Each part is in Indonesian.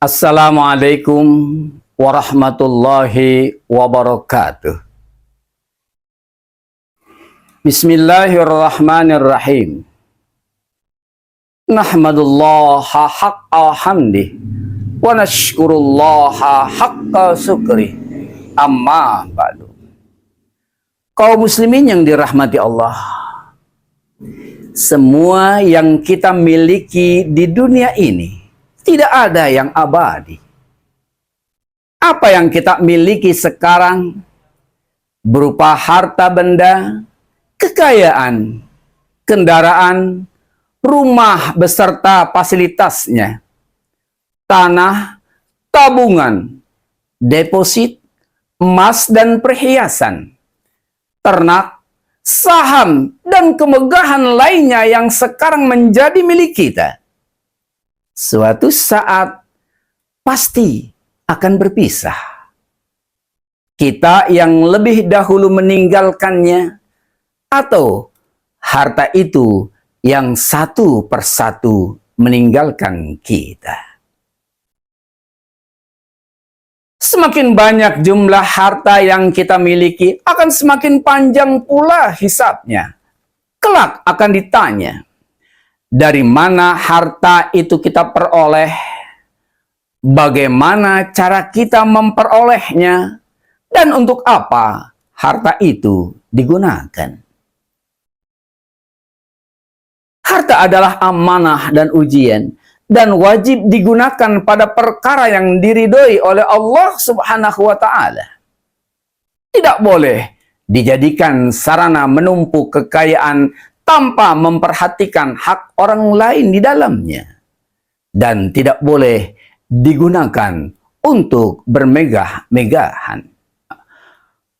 Assalamualaikum warahmatullahi wabarakatuh. Bismillahirrahmanirrahim. Nahmadullaha haqqa hamdih wa nashkurullaha haqqa syukri. Amma ba'du. Kaum muslimin yang dirahmati Allah, semua yang kita miliki di dunia ini tidak ada yang abadi. Apa yang kita miliki sekarang berupa harta benda, kekayaan, kendaraan, rumah beserta fasilitasnya, tanah, tabungan, deposit, emas dan perhiasan, ternak, saham, dan kemegahan lainnya yang sekarang menjadi milik kita, suatu saat pasti akan berpisah. Kita yang lebih dahulu meninggalkannya, atau harta itu yang satu persatu meninggalkan kita. Semakin banyak jumlah harta yang kita miliki, akan semakin panjang pula hisabnya. Kelak akan ditanya, dari mana harta itu kita peroleh? Bagaimana cara kita memperolehnya? Dan untuk apa harta itu digunakan? Harta adalah amanah dan ujian, dan wajib digunakan pada perkara yang diridhoi oleh Allah Subhanahu wa Ta'ala. Tidak boleh dijadikan sarana menumpuk kekayaan tanpa memperhatikan hak orang lain di dalamnya, dan tidak boleh digunakan untuk bermegah-megahan.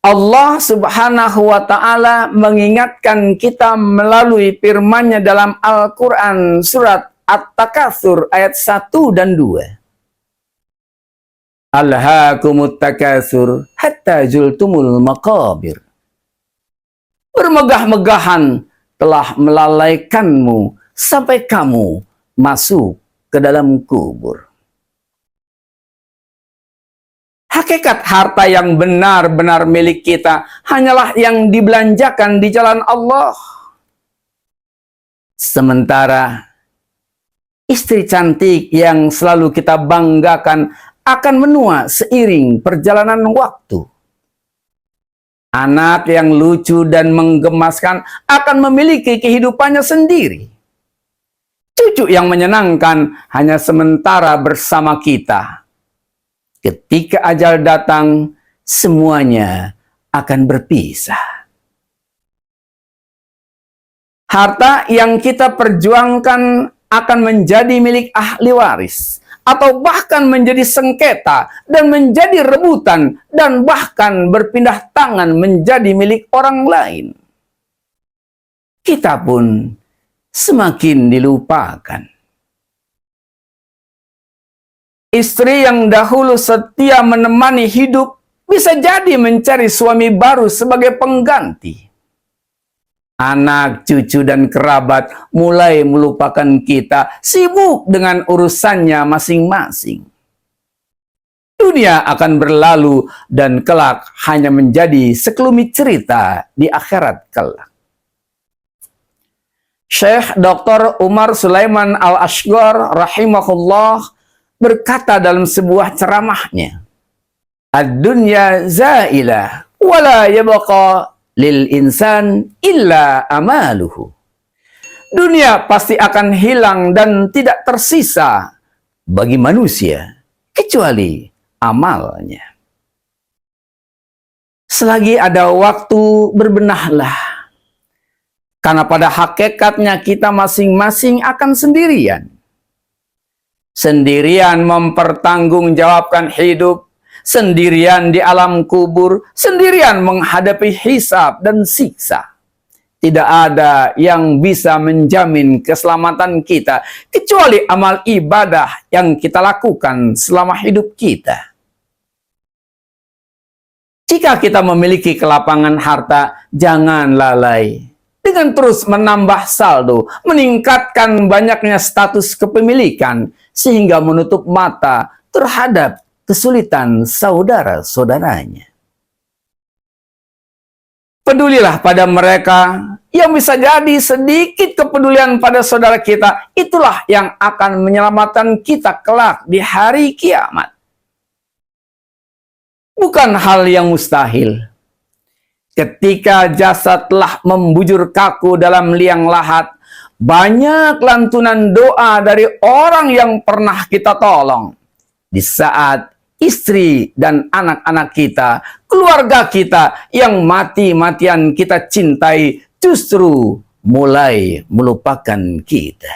Allah Subhanahu wa Ta'ala mengingatkan kita melalui firman-Nya dalam Al-Quran surat At-Takatsur ayat 1 dan 2. Alhaakumut takatsur hatta jultumul maqabir. Bermegah-megahan telah melalaikanmu sampai kamu masuk ke dalam kubur. Hakikat harta yang benar-benar milik kita hanyalah yang dibelanjakan di jalan Allah. Sementara istri cantik yang selalu kita banggakan akan menua seiring perjalanan waktu. Anak yang lucu dan menggemaskan akan memiliki kehidupannya sendiri. Cucu yang menyenangkan hanya sementara bersama kita. Ketika ajal datang, semuanya akan berpisah. Harta yang kita perjuangkan akan menjadi milik ahli waris, atau bahkan menjadi sengketa dan menjadi rebutan, dan bahkan berpindah tangan menjadi milik orang lain. Kita pun semakin dilupakan. Istri yang dahulu setia menemani hidup bisa jadi mencari suami baru sebagai pengganti. Anak, cucu, dan kerabat mulai melupakan kita, sibuk dengan urusannya masing-masing. Dunia akan berlalu dan kelak hanya menjadi sekelumit cerita di akhirat kelak. Syekh Dr. Umar Sulaiman Al-Ashgar rahimahullah berkata dalam sebuah ceramahnya, "Ad-dunya zailah wala yabqa lil insan illa amaluhu." Dunia pasti akan hilang dan tidak tersisa bagi manusia kecuali amalnya. Selagi ada waktu, berbenahlah, karena pada hakikatnya kita masing-masing akan sendirian. Sendirian mempertanggungjawabkan hidup, sendirian di alam kubur, sendirian menghadapi hisab dan siksa. Tidak ada yang bisa menjamin keselamatan kita kecuali amal ibadah yang kita lakukan selama hidup kita. Jika kita memiliki kelapangan harta, jangan lalai dengan terus menambah saldo, meningkatkan banyaknya status kepemilikan, sehingga menutup mata terhadap kesulitan saudara-saudaranya. Pedulilah pada mereka yang bisa jadi sedikit kepedulian pada saudara kita, itulah yang akan menyelamatkan kita kelak di hari kiamat. Bukan hal yang mustahil. Ketika jasad telah membujur kaku dalam liang lahat, banyak lantunan doa dari orang yang pernah kita tolong. Di saat istri dan anak-anak kita, keluarga kita yang mati-matian kita cintai, justru mulai melupakan kita.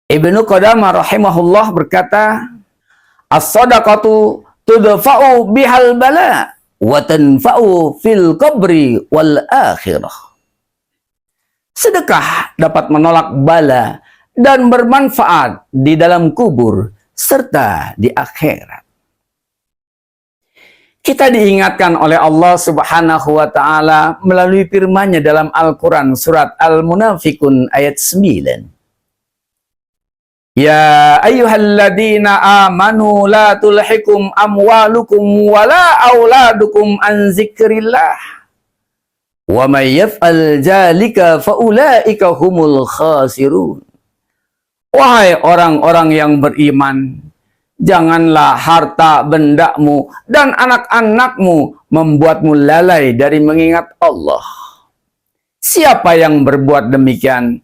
Ibnu Qudamah rahimahullah berkata, as-sadaqatu tudfa'u bihal bala wa tanfa'u fil qabri wal akhirah. Sedekah dapat menolak bala dan bermanfaat di dalam kubur serta di akhirat. Kita diingatkan oleh Allah Subhanahu wa taala melalui firman-Nya dalam Al-Qur'an surat Al-Munafiqun ayat 9. Ya ayyuhalladzina amanu la tulhikum amwalukum wala auladukum an zikrillah. Wa may yaf'al dzalika faulaika humul khasirun. Wahai orang-orang yang beriman, janganlah harta bendamu dan anak-anakmu membuatmu lalai dari mengingat Allah. Siapa yang berbuat demikian,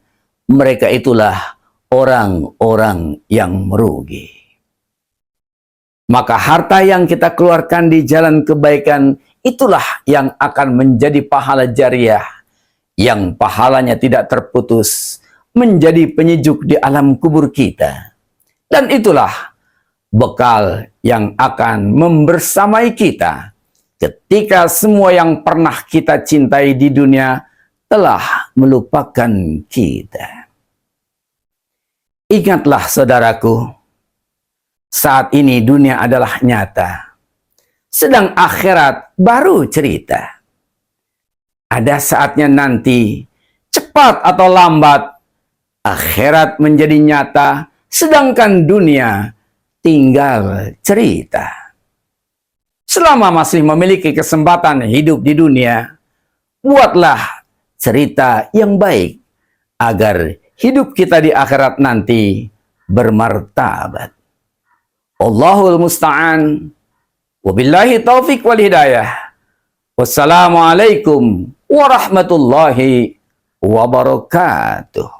mereka itulah orang-orang yang merugi. Maka harta yang kita keluarkan di jalan kebaikan, itulah yang akan menjadi pahala jariah, yang pahalanya tidak terputus, menjadi penyejuk di alam kubur kita. Dan itulah bekal yang akan membersamai kita ketika semua yang pernah kita cintai di dunia telah melupakan kita. Ingatlah saudaraku, saat ini dunia adalah nyata, sedang akhirat baru cerita. Ada saatnya nanti, cepat atau lambat, akhirat menjadi nyata, sedangkan dunia tinggal cerita. Selama masih memiliki kesempatan hidup di dunia, buatlah cerita yang baik, agar hidup kita di akhirat nanti bermartabat. Allahul musta'an. Wabillahi taufiq wal hidayah. Wassalamualaikum warahmatullahi wabarakatuh.